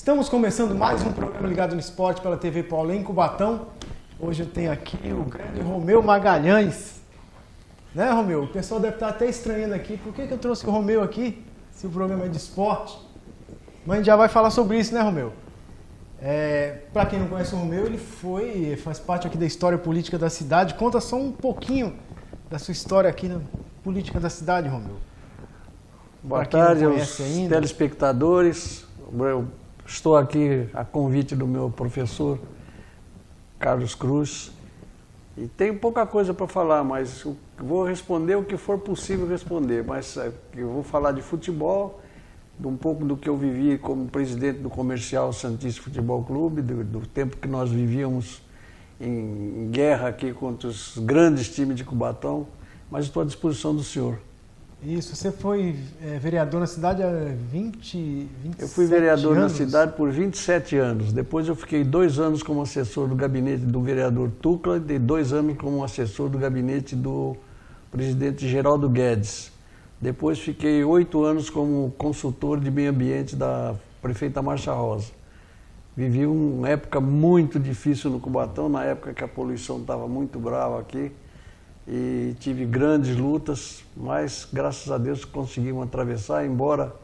Estamos começando mais um programa ligado no esporte pela TV Paulo em Cubatão. Hoje eu tenho aqui o grande Romeu Magalhães. Né, Romeu? O pessoal deve estar até estranhando aqui. Por que eu trouxe o Romeu aqui, se o programa é de esporte? Mas a gente já vai falar sobre isso, né, Romeu? Para quem não conhece o Romeu, ele faz parte aqui da história política da cidade. Conta só um pouquinho da sua história aqui na política da cidade, Romeu. Boa tarde aos telespectadores. Eu estou aqui a convite do meu professor, Carlos Cruz, e tenho pouca coisa para falar, mas vou responder o que for possível responder. Mas eu vou falar de futebol, de um pouco do que eu vivi como presidente do Comercial Santista Futebol Clube, do tempo que nós vivíamos em guerra aqui contra os grandes times de Cubatão, mas estou à disposição do senhor. Isso, você foi vereador na cidade há 27 Eu fui vereador anos. na cidade por 27 anos. Depois eu fiquei 2 anos como assessor do gabinete do vereador Tucla e 2 anos como assessor do gabinete do presidente Geraldo Guedes. Depois fiquei 8 anos como consultor de meio ambiente da prefeita Marcia Rosa. Vivi uma época muito difícil no Cubatão, na época que a poluição estava muito brava aqui. E tive grandes lutas, mas graças a Deus conseguimos atravessar, embora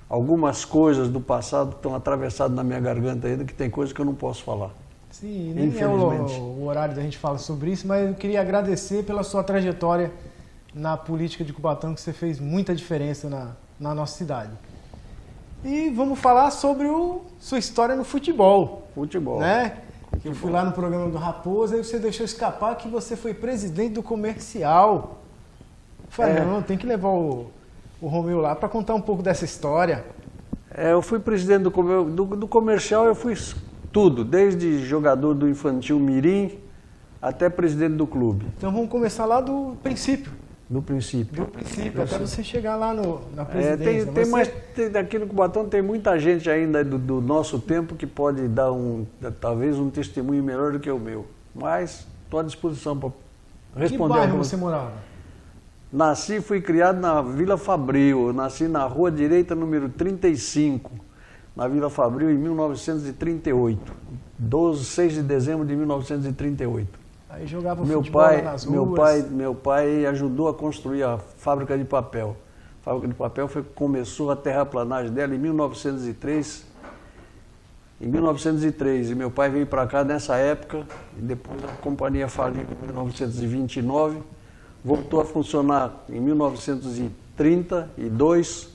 algumas coisas do passado estão atravessadas na minha garganta ainda, que tem coisas que eu não posso falar. Sim, nem é o horário da gente falar sobre isso, mas eu queria agradecer pela sua trajetória na política de Cubatão, que você fez muita diferença na nossa cidade. E vamos falar sobre sua história no futebol. Futebol. Né? Eu fui lá no programa do Raposa e você deixou escapar que você foi presidente do Comercial. Eu falei, não, tem que levar o Romeu lá para contar um pouco dessa história. Eu fui presidente do Comercial, eu fui tudo, desde jogador do Infantil Mirim até presidente do clube. Então vamos começar lá do princípio. Do princípio. Até você chegar lá na presidência. Aqui no Cubatão tem muita gente ainda do nosso tempo que pode dar talvez um testemunho melhor do que o meu. Mas estou à disposição para responder. Que bairro você morava? Nasci e fui criado na Vila Fabril. Eu nasci na Rua Direita, número 35, na Vila Fabril, em 1938. 6 de dezembro de 1938. Aí jogava futebol lá nas ruas. Meu pai ajudou a construir a fábrica de papel. A fábrica de papel começou a terraplanagem dela em 1903. Em 1903, e meu pai veio para cá nessa época, e depois a companhia faliu em 1929, voltou a funcionar em 1932,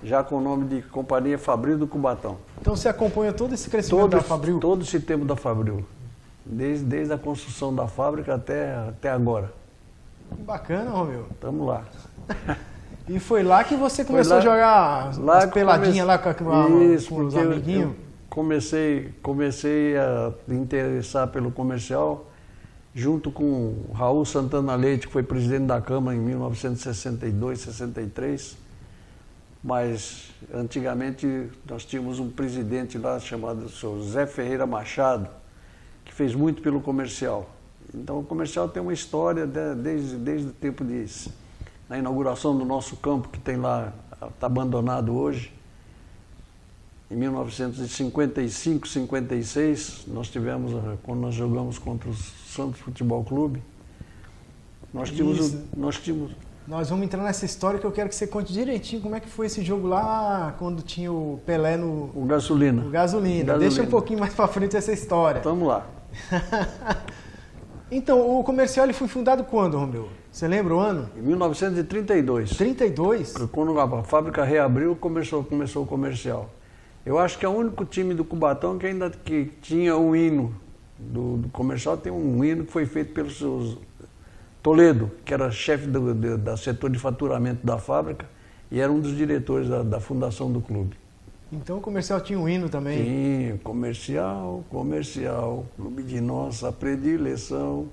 já com o nome de Companhia Fabril do Cubatão. Então você acompanha todo esse crescimento da Fabril? Todo esse tempo da Fabril. Desde a construção da fábrica até agora. Que bacana, Romeu. Estamos lá. E foi lá que você começou a jogar as peladinhas lá com os amiguinhos? Eu comecei a me interessar pelo Comercial junto com o Raul Santana Leite, que foi presidente da Câmara em 1962, 63. Mas antigamente nós tínhamos um presidente lá chamado Zé Ferreira Machado, que fez muito pelo Comercial. Então o Comercial tem uma história desde o tempo na inauguração do nosso campo, que tem lá, está abandonado hoje. Em 1955, 56, quando nós jogamos contra o Santos Futebol Clube, nós tínhamos... Nós vamos entrar nessa história que eu quero que você conte direitinho como é que foi esse jogo lá, quando tinha o Pelé no... O Gasolina. Deixa um pouquinho mais pra frente essa história. Vamos lá. Então, o Comercial ele foi fundado quando, Romeu? Você lembra o ano? Em 1932. 32? Quando a fábrica reabriu, começou o Comercial. Eu acho que é o único time do Cubatão que tinha um hino do Comercial, tem um hino que foi feito pelos seus... Toledo, que era chefe do setor de faturamento da fábrica e era um dos diretores da fundação do clube. Então o Comercial tinha um hino também? Sim, Comercial, clube de nossa predileção.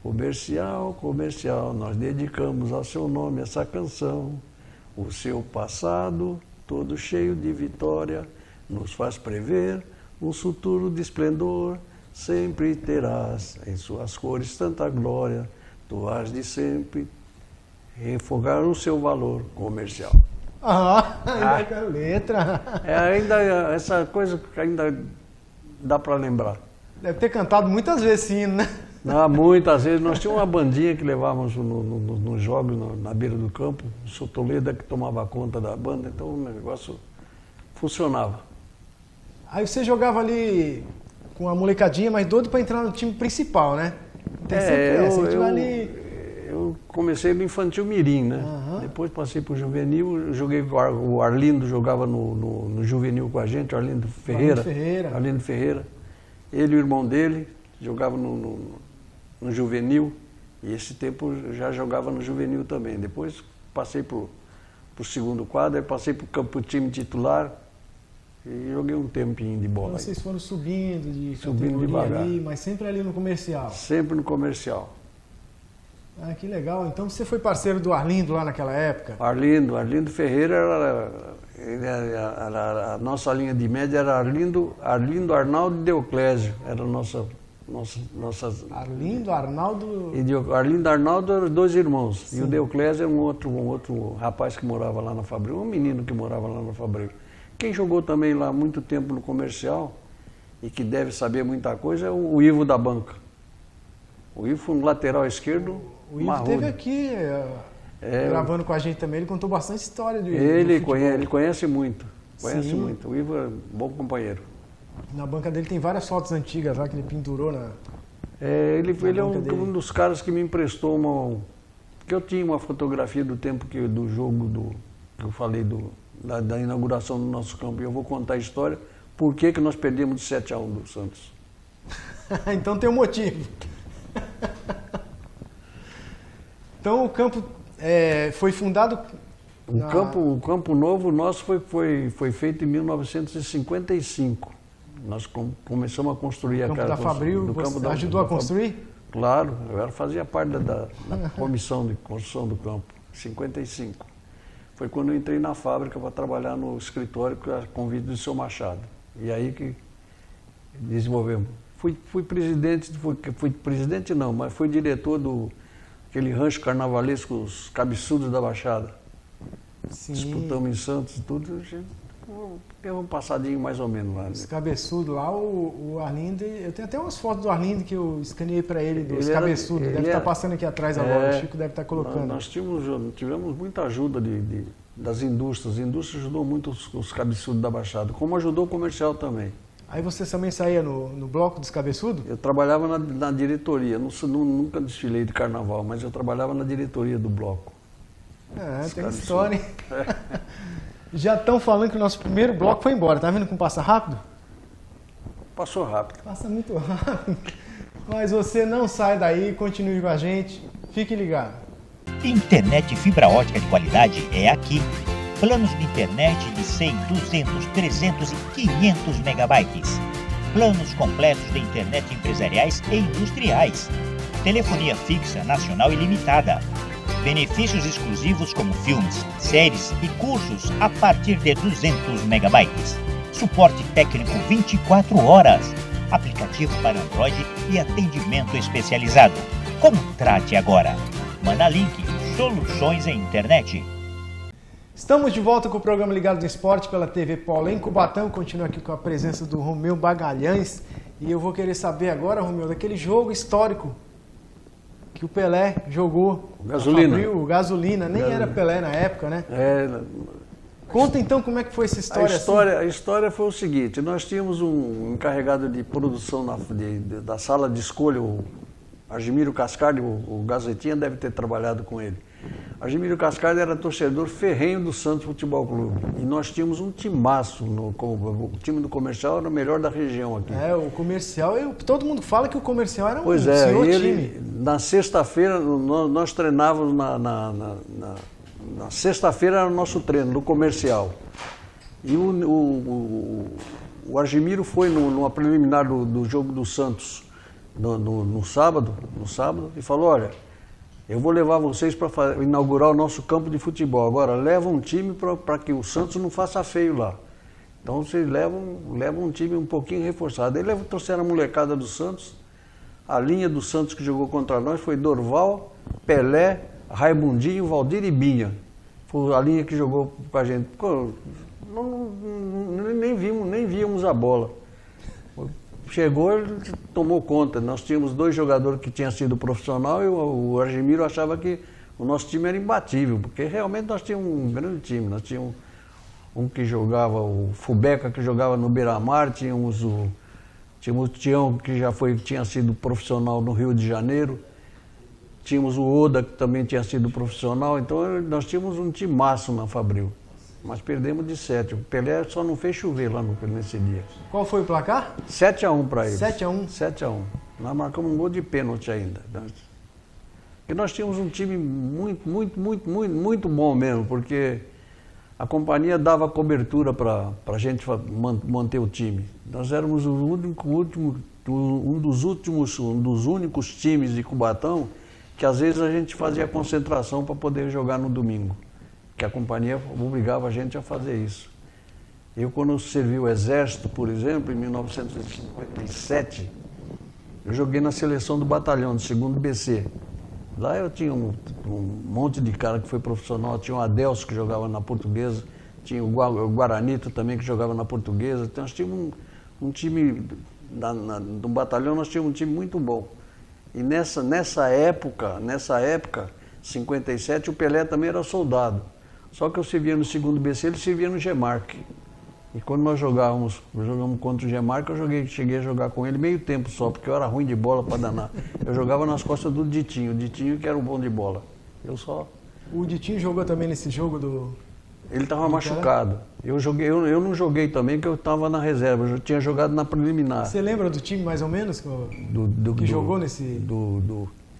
Comercial, nós dedicamos ao seu nome essa canção. O seu passado, todo cheio de vitória, nos faz prever um futuro de esplendor. Sempre terás em suas cores tanta glória. Tu has de sempre refogar o seu valor Comercial. Ainda com a letra. Ainda essa coisa que ainda dá para lembrar. Deve ter cantado muitas vezes sim, né? Muitas vezes. Nós tínhamos uma bandinha que levávamos nos jogos na beira do campo. O Sr. Toledo que tomava conta da banda, então o negócio funcionava. Aí você jogava ali com a molecadinha, mas doido para entrar no time principal, né? Eu comecei no infantil mirim, né? Depois passei para o juvenil, joguei o Arlindo jogava no juvenil com a gente, o Arlindo Ferreira. Arlindo Ferreira. Ele e o irmão dele jogavam no juvenil, e esse tempo eu já jogava no juvenil também. Depois passei para o segundo quadro, aí passei para o time titular e joguei um tempinho de bola. Então vocês foram subindo devagar. Ali, mas sempre ali no comercial? Sempre no comercial. Ah, que legal. Então você foi parceiro do Arlindo lá naquela época? Arlindo Ferreira, a nossa linha de média era Arlindo, Arnaldo e Deoclésio. Era nossas... Arlindo, Arnaldo... Arlindo e Arnaldo eram 2 irmãos. Sim. E o Deoclésio era um outro rapaz que morava lá na Fabril, um menino que morava lá na Fabril. Quem jogou também lá muito tempo no comercial e que deve saber muita coisa é o Ivo da banca. O Ivo foi um lateral esquerdo. O Ivo esteve aqui gravando com a gente também, ele contou bastante história do Ivo. Ele conhece muito, muito. O Ivo é um bom companheiro. Na banca dele tem várias fotos antigas lá que ele pendurou na... Ele é um dos caras que me emprestou que eu tinha uma fotografia do tempo do jogo que eu falei da inauguração do nosso campo. E eu vou contar a história, por que nós perdemos de 7-1 do Santos. Então tem um motivo. Então o campo foi fundado... O campo novo nosso foi feito em 1955. Nós começamos a construir o campo da Fabril, você ajudou a construir? Claro, eu fazia parte da comissão de construção do campo, 55. Foi quando eu entrei na fábrica para trabalhar no escritório a convite do seu Machado. E aí que desenvolvemos. Fui presidente não, mas fui diretor aquele rancho carnavalesco, os cabeçudos da Baixada. Sim. Disputamos em Santos e tudo, tem um passadinho mais ou menos lá. Né? Esse cabeçudo lá, o Arlindo, eu tenho até umas fotos do Arlindo que eu escaneei para ele, dos cabeçudos. Deve estar passando aqui atrás agora, o Chico deve estar colocando. Nós tivemos muita ajuda das indústrias. As indústrias ajudou muito os cabeçudos da Baixada, como ajudou o comercial também. Aí você também saía no bloco dos cabeçudos? Eu trabalhava na diretoria, nunca desfilei de carnaval, mas eu trabalhava na diretoria do bloco. Tem história, hein? Já estão falando que o nosso primeiro bloco foi embora, tá vendo como passa rápido? Passou rápido. Passa muito rápido. Mas você não sai daí, continue com a gente, fique ligado. Internet fibra ótica de qualidade é aqui. Planos de internet de 100, 200, 300 e 500 megabytes. Planos completos de internet empresariais e industriais. Telefonia fixa, nacional ilimitada. Benefícios exclusivos como filmes, séries e cursos a partir de 200 megabytes. Suporte técnico 24 horas. Aplicativo para Android e atendimento especializado. Contrate agora. Manalink, soluções em internet. Estamos de volta com o programa Ligado no Esporte pela TV Paulo em Cubatão. Continua aqui com a presença do Romeu Magalhães. E eu vou querer saber agora, Romeu, daquele jogo histórico que o Pelé jogou. O Gasolina. Nem era Pelé na época, né? Conta então como é que foi essa história. A história foi o seguinte, nós tínhamos um encarregado de produção da sala de escolha, o Argemiro Cascardi, o Gazetinha deve ter trabalhado com ele. Argemiro Cascardi era torcedor ferrenho do Santos Futebol Clube. E nós tínhamos um timaço, o time do comercial era o melhor da região aqui. O comercial, todo mundo fala que o comercial era senhor time. Na sexta-feira, nós treinávamos na sexta-feira era o nosso treino, no comercial. E o Argemiro foi numa preliminar do jogo do Santos no sábado, e falou, olha, eu vou levar vocês para inaugurar o nosso campo de futebol. Agora, leva um time para que o Santos não faça feio lá. Então, vocês levam um time um pouquinho reforçado. Aí trouxeram a molecada do Santos. A linha do Santos que jogou contra nós foi Dorval, Pelé, Raimundinho, Valdir e Binha. Foi a linha que jogou com a gente. Nem víamos a bola. Chegou, ele tomou conta. Nós tínhamos 2 jogadores que tinham sido profissional e o Argemiro achava que o nosso time era imbatível, porque realmente nós tínhamos um grande time. Nós tínhamos um que jogava, o Fubeca, que jogava no Beira-Mar, tínhamos o Tião, que tinha sido profissional no Rio de Janeiro, tínhamos o Oda, que também tinha sido profissional, então nós tínhamos um time máximo na Fabril. Mas perdemos de 7. O Pelé só não fez chover lá nesse dia. Qual foi o placar? 7-1 para ele. 7-1? 7-1. Nós marcamos um gol de pênalti ainda. Porque nós tínhamos um time muito bom mesmo, porque a companhia dava cobertura para a gente manter o time. Nós éramos um dos únicos times de Cubatão que às vezes a gente fazia concentração para poder jogar no domingo, que a companhia obrigava a gente a fazer isso. Eu, quando servi o Exército, por exemplo, em 1957, eu joguei na seleção do batalhão, do 2º BC. Lá eu tinha um monte de cara que foi profissional, tinha o Adelso que jogava na Portuguesa, tinha o Guaranito também que jogava na Portuguesa. Então nós tínhamos um time, no batalhão nós tínhamos um time muito bom. E nessa época, 57, o Pelé também era soldado. Só que eu servia no 2º BC, ele servia no Gemarc. E quando nós jogamos contra o Gemarc, cheguei a jogar com ele meio tempo só, porque eu era ruim de bola para danar. Eu jogava nas costas do Ditinho, o Ditinho que era o bom de bola. O Ditinho jogou também nesse jogo do... Ele estava machucado. Eu não joguei também, porque eu estava na reserva. Eu tinha jogado na preliminar. Você lembra do time mais ou menos que jogou nesse...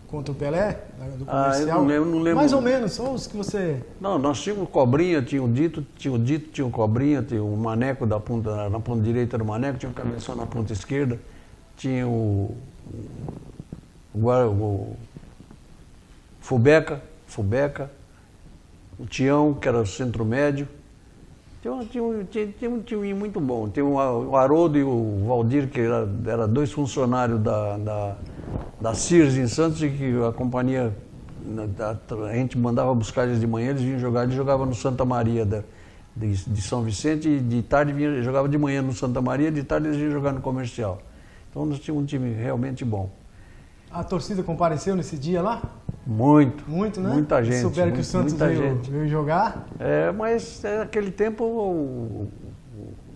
Contra o Pelé? Do comercial? Eu não lembro. Mais ou menos, só os que você... Não, nós tínhamos o Cobrinha, tinha o Dito, tinha o Cobrinha, tinha o Maneco na ponta direita era o Maneco, tinha o Cabeção na ponta esquerda, tinha o Fubeca, o Tião, que era o centro médio. Tinha um time muito bom. Tem o Haroldo e o Valdir, que eram 2 funcionários da Sears em Santos, e que a companhia, a gente mandava buscar eles de manhã, eles vinham jogar, eles jogavam no Santa Maria de São Vicente, e de tarde jogava de manhã no Santa Maria, de tarde eles vinham jogar no Comercial. Então nós tínhamos um time realmente bom. A torcida compareceu nesse dia lá? Muito, né? Muita gente. Souberam que o Santos veio jogar? Mas naquele tempo o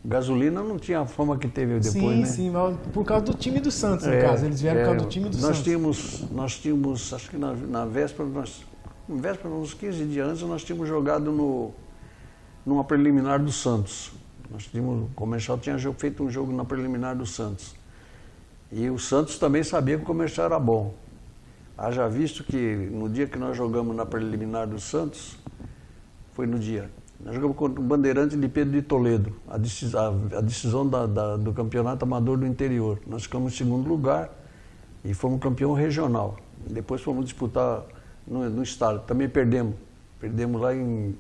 Gasolina não tinha a fama que teve depois, né? Sim, mas por causa do time do Santos, no caso. Eles vieram por causa do time do Santos. Nós tínhamos, acho que na véspera, uns 15 dias antes, nós tínhamos jogado numa preliminar do Santos. O Comercial tinha feito um jogo na preliminar do Santos. E o Santos também sabia que o Comercial era bom. Haja visto que no dia que nós jogamos na preliminar do Santos, foi no dia. Nós jogamos contra o Bandeirante de Pedro de Toledo, a decisão do campeonato amador do interior. Nós ficamos em 2º lugar e fomos campeão regional. Depois fomos disputar no estado. Também perdemos. Perdemos lá em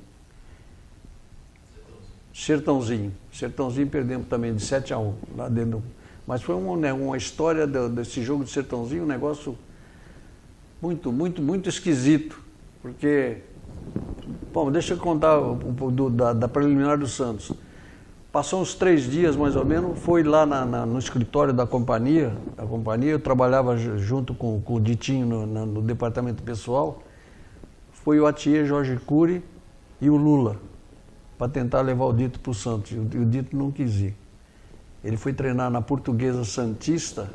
Sertãozinho. Sertãozinho perdemos também de 7-1, lá dentro. Mas foi uma história desse jogo de Sertãozinho, um negócio muito esquisito, porque, bom, deixa eu contar da preliminar do Santos. Passou uns 3 dias, mais ou menos, foi lá no escritório da companhia, eu trabalhava junto com o Ditinho no departamento pessoal, foi o Atier Jorge Cury e o Lula, para tentar levar o Dito para o Santos, e o Dito não quis ir. Ele foi treinar na Portuguesa Santista,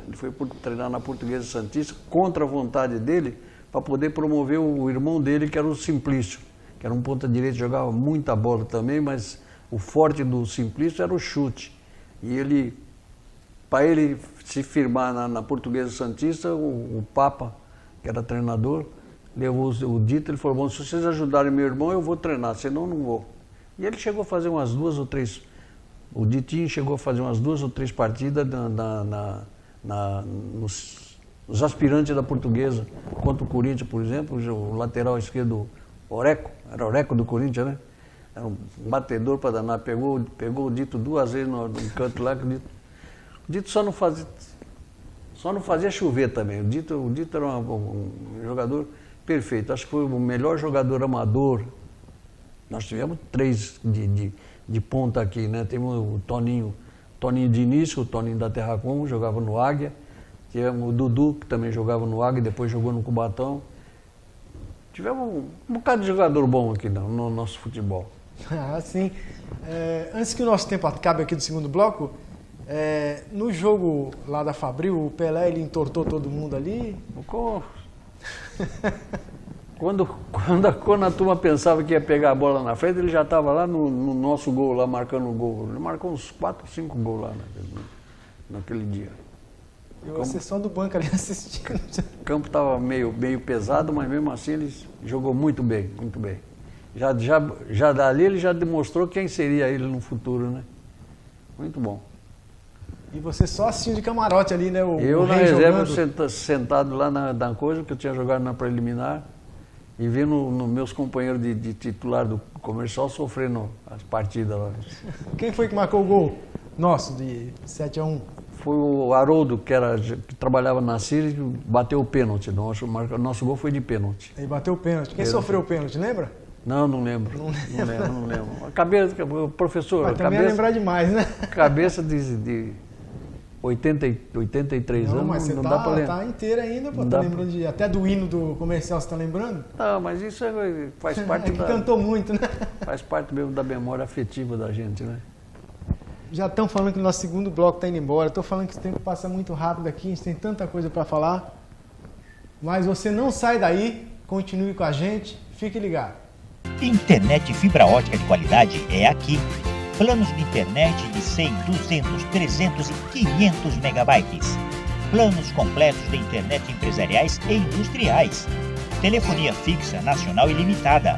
contra a vontade dele, para poder promover o irmão dele, que era o Simplício, que era um ponta-direita, jogava muita bola também, mas o forte do Simplício era o chute. E para ele se firmar na Portuguesa Santista, o Papa, que era treinador, levou o Dito, ele falou, bom, se vocês ajudarem meu irmão, eu vou treinar, senão não vou. E ele chegou a fazer umas 2 ou 3... O Ditinho chegou a fazer umas 2 ou 3 partidas nos aspirantes da Portuguesa, contra o Corinthians, por exemplo, o lateral esquerdo, Oreco, era Oreco do Corinthians, né? Era um batedor para danar, pegou o Dito 2 vezes no canto lá, o Dito só não fazia chover também. O Dito era um jogador perfeito, acho que foi o melhor jogador amador Nós tivemos 3 de ponta aqui, né? Temos o Toninho de início, o Toninho da Terracom, jogava no Águia. Tivemos o Dudu, que também jogava no Águia, depois jogou no Cubatão. Tivemos um bocado de jogador bom aqui no nosso futebol. Ah, sim. Antes que o nosso tempo acabe aqui do segundo bloco, no jogo lá da Fabril, o Pelé ele entortou todo mundo ali. Quando a turma pensava que ia pegar a bola na frente, ele já estava lá no nosso gol, lá marcando o gol. Ele marcou uns 4, 5 gols lá naquele dia. E você só do banco ali assistindo. O campo estava meio pesado, mas mesmo assim ele jogou muito bem, muito bem. Já dali ele já demonstrou quem seria ele no futuro, né? Muito bom. E você só assistindo de camarote ali, né? Eu na reserva sentado lá na coisa, que eu tinha jogado na preliminar, e vendo meus companheiros de titular do Comercial sofrendo as partidas lá. Quem foi que marcou o gol nosso de 7-1? Foi o Haroldo, que trabalhava na Siri, bateu o pênalti. Nosso gol foi de pênalti. Ele bateu o pênalti. Quem sofreu o pênalti, lembra? Não lembro. Não lembro. A cabeça, o professor... Mas também ia lembrar demais, né? Cabeça de 83 anos, mas não dá pra lembrar. Tá inteira ainda, pô, tá lembrando até do hino do Comercial, você tá lembrando? Não, mas isso faz parte que cantou muito, né? Faz parte mesmo da memória afetiva da gente, né? Já estão falando que o nosso segundo bloco está indo embora. Estou falando que esse tempo passa muito rápido aqui, a gente tem tanta coisa para falar. Mas você não sai daí, continue com a gente, fique ligado. Internet fibra ótica de qualidade é aqui. Planos de internet de 100, 200, 300 e 500 megabytes. Planos completos de internet empresariais e industriais. Telefonia fixa, nacional e limitada.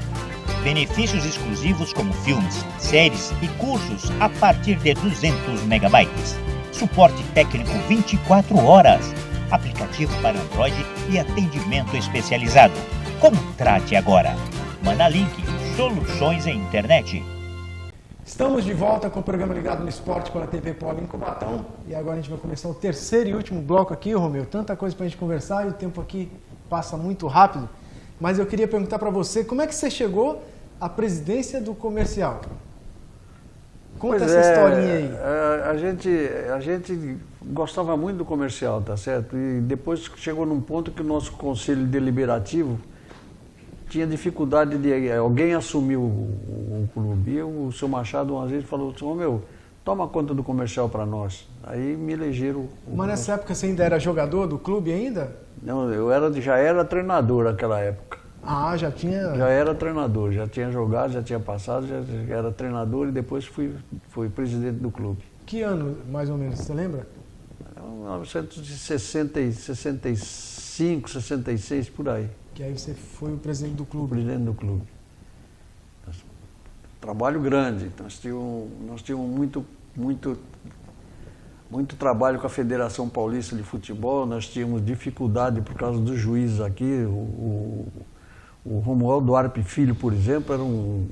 Benefícios exclusivos como filmes, séries e cursos a partir de 200 megabytes. Suporte técnico 24 horas. Aplicativo para Android e atendimento especializado. Contrate agora. Manalink, soluções em internet. Estamos de volta com o programa Ligado no Esporte pela TV Polo em Cubatão. E agora a gente vai começar o terceiro e último bloco aqui, Romeu. Tanta coisa para a gente conversar e o tempo aqui passa muito rápido. Mas eu queria perguntar para você, como é que você chegou à presidência do Comercial? Conta essa historinha aí. A gente gostava muito do Comercial, tá certo? E depois chegou num ponto que o nosso conselho deliberativo tinha dificuldade de alguém assumir o clube. E o seu Machado uma vez falou assim, meu, toma conta do Comercial para nós. Aí me elegeram. Mas nessa época você ainda era jogador do clube ainda? Não, já era treinador naquela época. Ah, já tinha... Já era treinador, já tinha jogado, já tinha passado, já era treinador e depois fui presidente do clube. Que ano, mais ou menos, você lembra? 1965, 66, por aí. Que aí você foi o presidente do clube. Presidente do clube. Trabalho grande, nós tínhamos muito trabalho com a Federação Paulista de Futebol, nós tínhamos dificuldade por causa dos juízes aqui. O Romualdo Arpe Filho, por exemplo, era um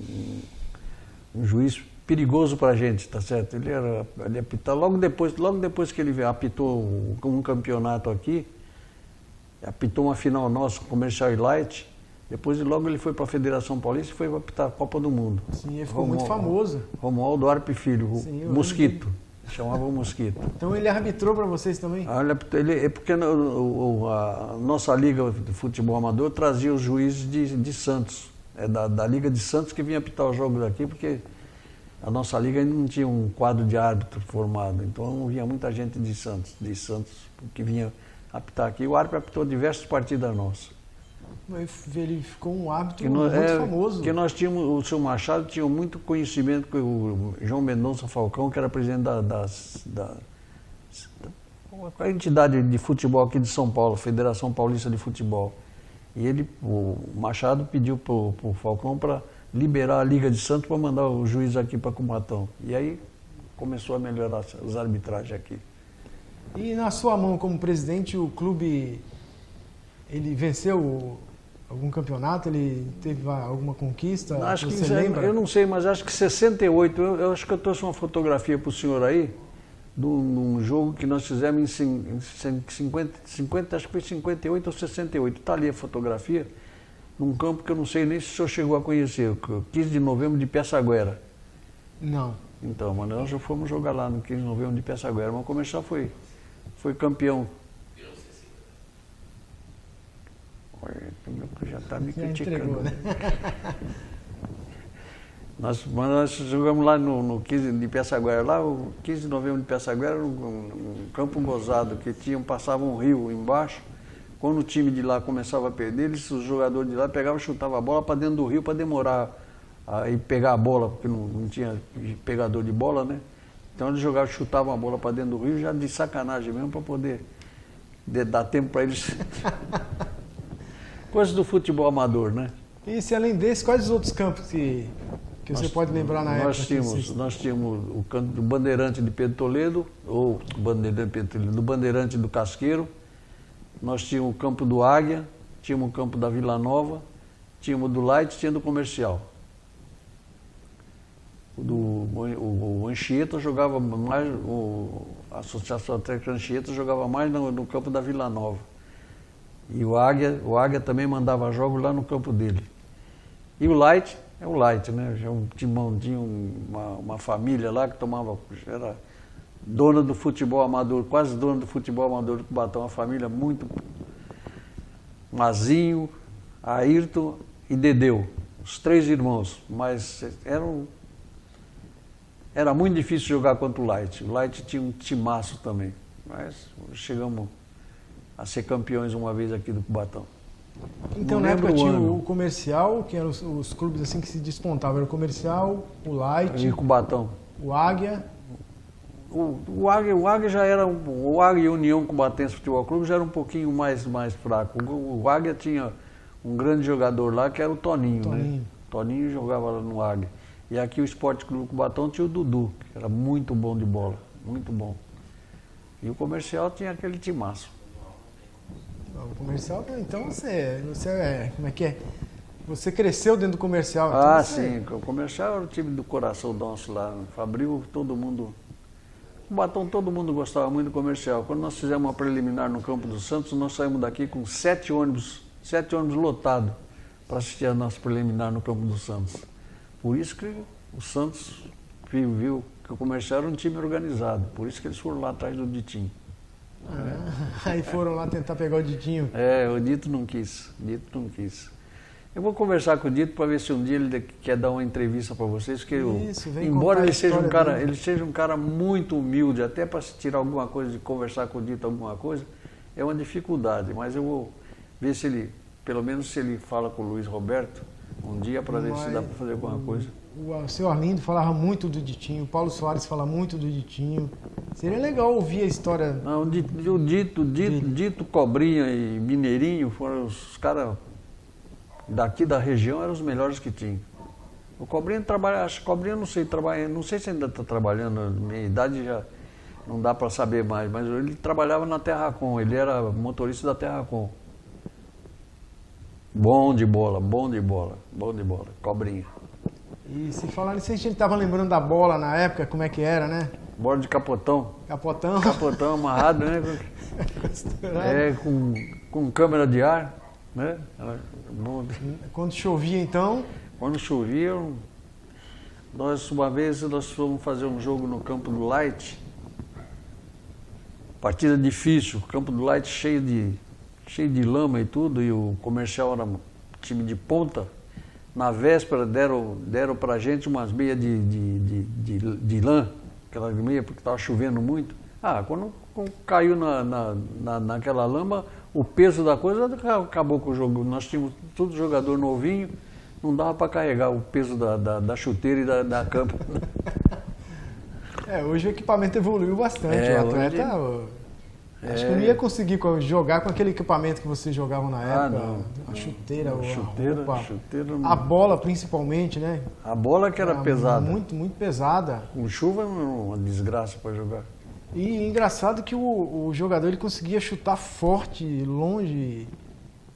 juiz perigoso para a gente, tá certo? Ele apitava, logo depois que ele apitou um campeonato aqui, apitou uma final nossa, Comercial e Light, depois logo ele foi para a Federação Paulista e foi apitar a Copa do Mundo. Sim, ele ficou muito famoso. Romualdo Arpe Filho, o Mosquito. Chamava o Mosquito. Então ele arbitrou para vocês também? É porque a nossa Liga de Futebol Amador trazia os juízes de Santos. É da Liga de Santos que vinha apitar os jogos aqui, porque a nossa Liga ainda não tinha um quadro de árbitro formado. Então vinha muita gente de Santos que vinha apitar aqui. O árbitro apitou diversas partidas nossas. Ele ficou um árbitro muito famoso. Porque nós tínhamos, o seu Machado tinha muito conhecimento com o João Mendonça Falcão, que era presidente da entidade de futebol aqui de São Paulo, Federação Paulista de Futebol. E o Machado pediu para o Falcão para liberar a Liga de Santos para mandar o juiz aqui para Cubatão. E aí começou a melhorar as arbitragens aqui. E na sua mão como presidente, o clube, ele venceu algum campeonato? Ele teve alguma conquista? Acho você lembra? Eu não sei, mas acho que 68, eu acho que eu trouxe uma fotografia para o senhor aí, de um jogo que nós fizemos em 50, acho que foi 58 ou 68. Está ali a fotografia. num campo que eu não sei nem se o senhor chegou a conhecer, 15 de novembro de Piaçaguera. Não. Então, mas nós já fomos jogar lá no 15 de novembro de Piaçaguera, mas o Comercial foi campeão. Olha, já está me criticando. Entregou, né? Nós jogamos lá no 15 de Piaçaguera, lá o 15 de novembro de Piaçaguera era um campo gozado, que passava um rio embaixo. Quando o time de lá começava a perder, os jogadores de lá pegavam e chutavam a bola para dentro do rio para demorar a ir pegar a bola, porque não tinha pegador de bola, né? Então eles jogavam, chutavam a bola para dentro do rio, já de sacanagem mesmo, para poder dar tempo para eles. Coisas do futebol amador, né? E se além desse, quais os outros campos que você pode lembrar na época? Nós tínhamos o campo do Bandeirante de Pedro Toledo, ou do Bandeirante do Casqueiro. Nós tínhamos o campo do Águia, tínhamos o campo da Vila Nova, tínhamos do Light e tinha do Comercial. O Anchieta jogava mais, a Associação Atlética Anchieta jogava mais no campo da Vila Nova. E o Águia também mandava jogos lá no campo dele. E o Light, é o Light, né? Tinha uma família lá que era dona do futebol amador, quase dona do futebol amador do Cubatão, uma família muito... Mazinho, Ayrton e Dedeu, os 3 irmãos, mas era muito difícil jogar contra o Light. O Light tinha um timaço também, mas chegamos a ser campeões uma vez aqui do Cubatão. Então na época tinha o Comercial, que eram os clubes assim que se despontavam, era o Comercial, o Light, e o Cubatão. O Águia. O Águia já era, o Águia e a União Cubatense Futebol Clube já era um pouquinho mais fraco. O Águia tinha um grande jogador lá que era o Toninho. Né? Toninho jogava lá no Águia. E aqui o Esporte Clube Cubatão tinha o Dudu, que era muito bom de bola, muito bom. E o Comercial tinha aquele timaço. O Comercial, então você como é que é? Você cresceu dentro do Comercial. Então sim, o Comercial era o time do coração nosso lá. Fabril, todo mundo... O Cubatão, todo mundo gostava muito do Comercial. Quando nós fizemos uma preliminar no Campo do Santos, nós saímos daqui com 7 ônibus lotados para assistir a nossa preliminar no Campo do Santos. Por isso que o Santos viu que o Comercial era um time organizado. Por isso que eles foram lá atrás do Ditinho. Aí foram lá tentar pegar o Ditinho. O Dito não quis. Eu vou conversar com o Dito para ver se um dia ele quer dar uma entrevista para vocês, porque embora ele seja um cara muito humilde, até para se tirar alguma coisa, de conversar com o Dito alguma coisa, é uma dificuldade, mas eu vou ver se ele, pelo menos se ele fala com o Luiz Roberto um dia para ver se dá para fazer alguma coisa. O seu Arlindo falava muito do Ditinho, o Paulo Soares fala muito do Ditinho. Seria legal ouvir a história. Não, o Dito, Cobrinha e Mineirinho foram os caras daqui da região, eram os melhores que tinham. O Cobrinha não sei se ainda está trabalhando, na minha idade já não dá para saber mais, mas ele trabalhava na Terracom, ele era motorista da Terracom. Bom de bola, Cobrinha. E se falar nisso, a gente estava lembrando da bola na época, como é que era, né? Bola de capotão. Capotão amarrado, né? Com câmera de ar, né? Quando chovia, então? Quando chovia, uma vez nós fomos fazer um jogo no campo do Light. Partida difícil, o campo do Light cheio de lama e tudo, e o Comercial era um time de ponta. Na véspera deram pra gente umas meias de lã, aquela meia, porque estava chovendo muito. Quando caiu naquela lama, o peso da coisa acabou com o jogo. Nós tínhamos todo jogador novinho, não dava para carregar o peso da chuteira e da campo. Hoje o equipamento evoluiu bastante. O atleta... Acho que eu não ia conseguir jogar com aquele equipamento que vocês jogavam na época. A chuteira, a roupa, a bola principalmente, né? A bola que era pesada. Muito, muito pesada. Com chuva é uma desgraça para jogar. E engraçado que o jogador ele conseguia chutar forte, longe.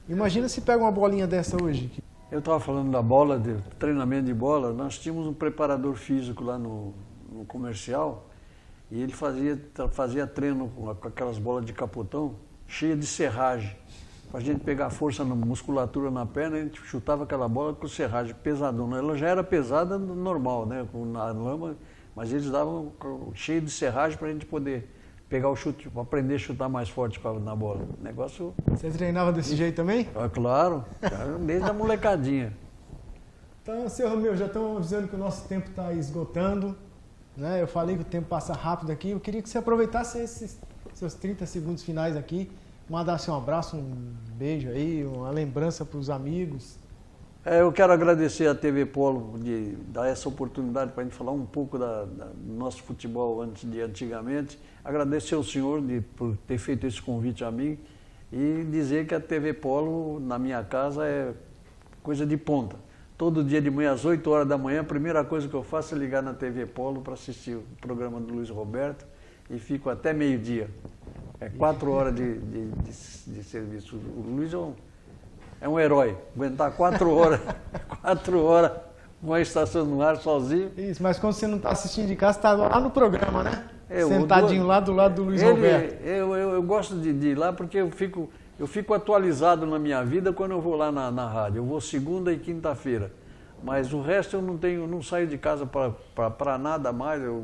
Imagina se pega uma bolinha dessa hoje. Eu estava falando da bola, de treinamento de bola. Nós tínhamos um preparador físico lá no Comercial. E ele fazia treino com aquelas bolas de capotão cheias de serragem. para a gente pegar força na musculatura na perna, a gente chutava aquela bola com serragem pesadona. Ela já era pesada normal, né, na lama, mas eles davam cheio de serragem para a gente poder pegar o chute, aprender a chutar mais forte na bola. Negócio... Você treinava desse jeito também? É claro, desde a molecadinha. Então, seu Romeu, já estão avisando que o nosso tempo está esgotando, né? Eu falei que o tempo passa rápido aqui. Eu queria que você aproveitasse esses seus 30 segundos finais aqui, mandasse um abraço, um beijo aí, uma lembrança para os amigos. Eu quero agradecer à TV Polo de dar essa oportunidade para a gente falar um pouco do nosso futebol antigamente. Agradecer ao senhor por ter feito esse convite a mim e dizer que a TV Polo na minha casa é coisa de ponta. Todo dia de manhã, às 8 horas da manhã, a primeira coisa que eu faço é ligar na TV Polo para assistir o programa do Luiz Roberto e fico até meio-dia. É 4 horas de serviço. O Luiz é um herói, aguentar 4 horas, 4 horas, uma estação no ar sozinho. Isso, mas quando você não está assistindo de casa, está lá no programa, né? Sentadinho lá do lado do Luiz Roberto. Eu gosto de ir lá porque eu fico atualizado na minha vida quando eu vou lá na rádio. Eu vou segunda e quinta-feira. Mas o resto eu não saio de casa para nada mais. Eu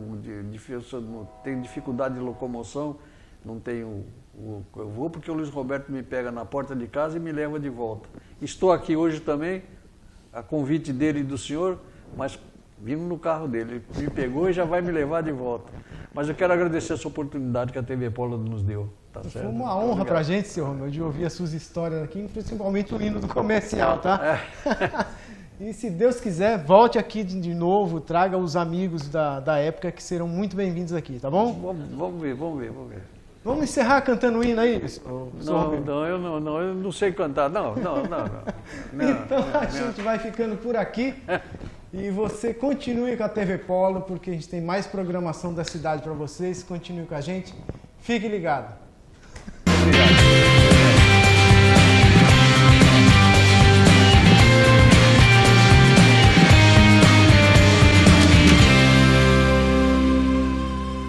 tenho dificuldade de locomoção, não tenho... Eu vou porque o Luiz Roberto me pega na porta de casa e me leva de volta. Estou aqui hoje também, a convite dele e do senhor, mas vindo no carro dele. Ele me pegou e já vai me levar de volta. Mas eu quero agradecer essa oportunidade que a TV Polo nos deu. Tá certo? Foi uma honra para a gente, seu Romeu, de ouvir as suas histórias aqui, principalmente o hino do comercial, tá? E se Deus quiser, volte aqui de novo, traga os amigos da época que serão muito bem-vindos aqui, tá bom? Vamos ver. Vamos encerrar cantando o hino aí? Eu não sei cantar, não. Então a gente vai ficando por aqui e você continue com a TV Polo, porque a gente tem mais programação da cidade para vocês. Continue com a gente, fique ligado.